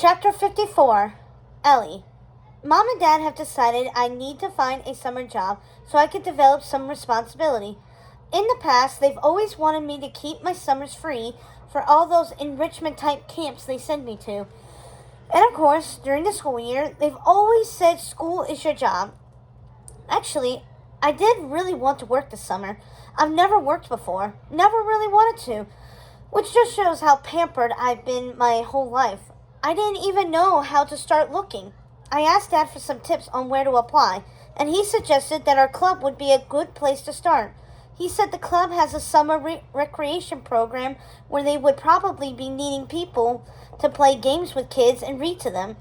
Chapter 54. Ellie. Mom and Dad have decided I need to find a summer job so I could develop some responsibility. In the past, they've always wanted me to keep my summers free for all those enrichment-type camps they send me to. And of course, during the school year, they've always said school is your job. Actually, I did really want to work this summer. I've never worked before, never really wanted to, which just shows how pampered I've been my whole life. I didn't even know how to start looking. I asked Dad for some tips on where to apply, and he suggested that our club would be a good place to start. He said the club has a summer recreation program where they would probably be needing people to play games with kids and read to them.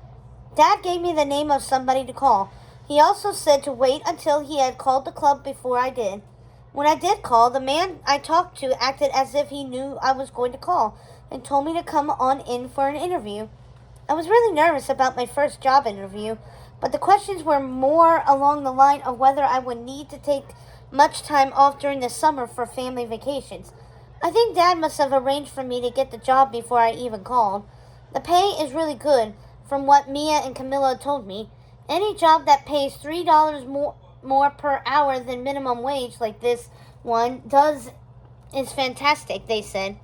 Dad gave me the name of somebody to call. He also said to wait until he had called the club before I did. When I did call, the man I talked to acted as if he knew I was going to call and told me to come on in for an interview. I was really nervous about my first job interview, but the questions were more along the line of whether I would need to take much time off during the summer for family vacations. I think Dad must have arranged for me to get the job before I even called. The pay is really good, from what Mia and Camilla told me. Any job that pays $3 more per hour than minimum wage like this one does is fantastic, they said.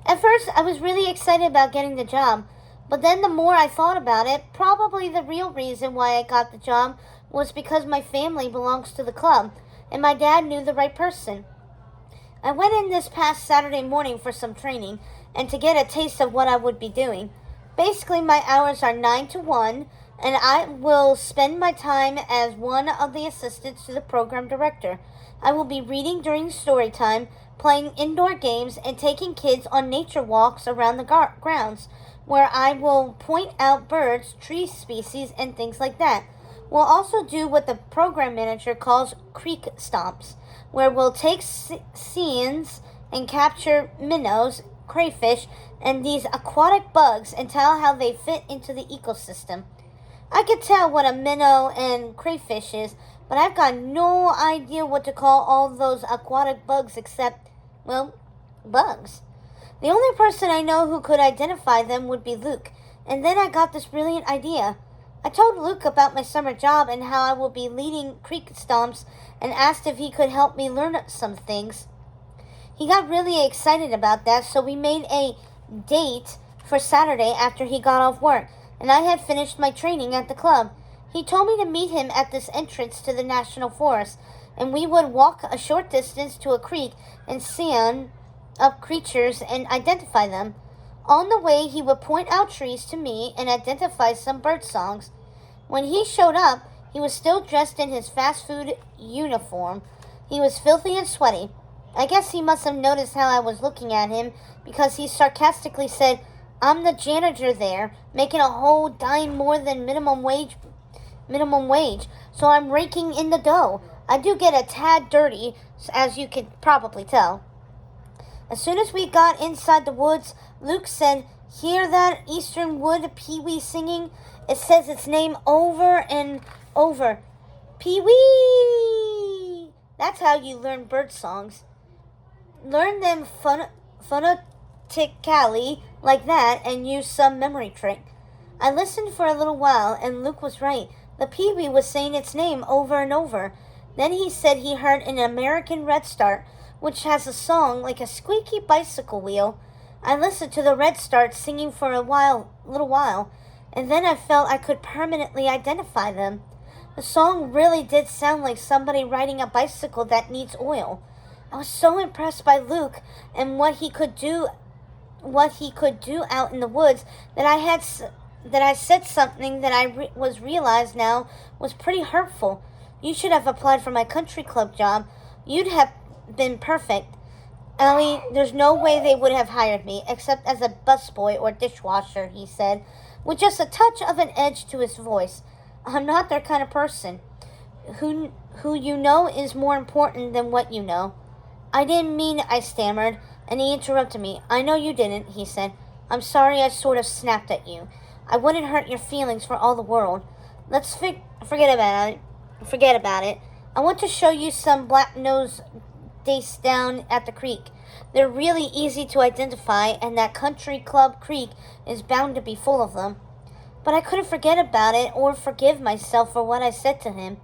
At first, I was really excited about getting the job, but then the more I thought about it, probably the real reason why I got the job was because my family belongs to the club, and my dad knew the right person. I went in this past Saturday morning for some training and to get a taste of what I would be doing. Basically, my hours are 9 to 1, and I will spend my time as one of the assistants to the program director. I will be reading during story time, playing indoor games, and taking kids on nature walks around the grounds, where I will point out birds, tree species, and things like that. We'll also do what the program manager calls creek stomps, where we'll take scenes and capture minnows, crayfish, and these aquatic bugs and tell how they fit into the ecosystem. I could tell what a minnow and crayfish is, but I've got no idea what to call all those aquatic bugs except, well, bugs. The only person I know who could identify them would be Luke, and then I got this brilliant idea. I told Luke about my summer job and how I will be leading creek stomps and asked if he could help me learn some things. He got really excited about that, so we made a date for Saturday after he got off work, and I had finished my training at the club. He told me to meet him at this entrance to the National Forest, and we would walk a short distance to a creek and scan up creatures and identify them. On the way, he would point out trees to me and identify some bird songs. When he showed up, he was still dressed in his fast food uniform. He was filthy and sweaty. I guess he must have noticed how I was looking at him because he sarcastically said, "I'm the janitor there, making a whole dime more than minimum wage, so I'm raking in the dough. I do get a tad dirty, as you could probably tell." As soon as we got inside the woods, Luke said, "Hear that eastern wood peewee singing? It says its name over and over. Peewee! That's how you learn bird songs. Learn them phonetically like that and use some memory trick." I listened for a little while, and Luke was right. The peewee was saying its name over and over. Then he said he heard an American redstart, which has a song like a squeaky bicycle wheel. I listened to the redstart singing for a little while, and then I felt I could permanently identify them. The song really did sound like somebody riding a bicycle that needs oil. I was so impressed by Luke and what he could do out in the woods that I said something that I realized now was pretty hurtful. "You should have applied for my country club job. You'd have been perfect. Ellie, there's no way they would have hired me, except as a busboy or dishwasher," he said, with just a touch of an edge to his voice. "I'm not their kind of person. Who you know is more important than what you know." "I didn't mean," I stammered, and he interrupted me. "I know you didn't," he said. "I'm sorry I sort of snapped at you. I wouldn't hurt your feelings for all the world. Let's forget about it. I want to show you some black-nosed dace down at the creek. They're really easy to identify, and that country club creek is bound to be full of them." but I couldn't forget about it or forgive myself for what I said to him.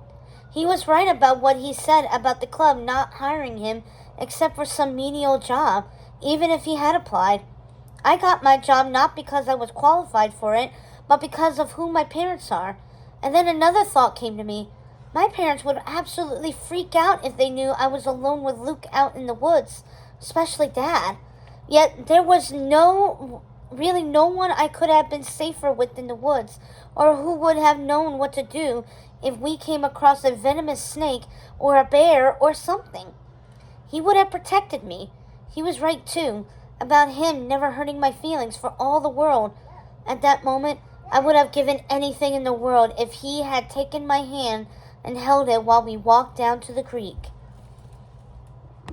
He was right about what he said about the club not hiring him except for some menial job, even if he had applied. I got my job not because I was qualified for it, but because of who my parents are. And then another thought came to me. My parents would absolutely freak out if they knew I was alone with Luke out in the woods, especially Dad. Yet there was really no one I could have been safer with in the woods, or who would have known what to do if we came across a venomous snake or a bear or something. He would have protected me. He was right, too, about him never hurting my feelings for all the world. At that moment, I would have given anything in the world if he had taken my hand and held it while we walked down to the creek.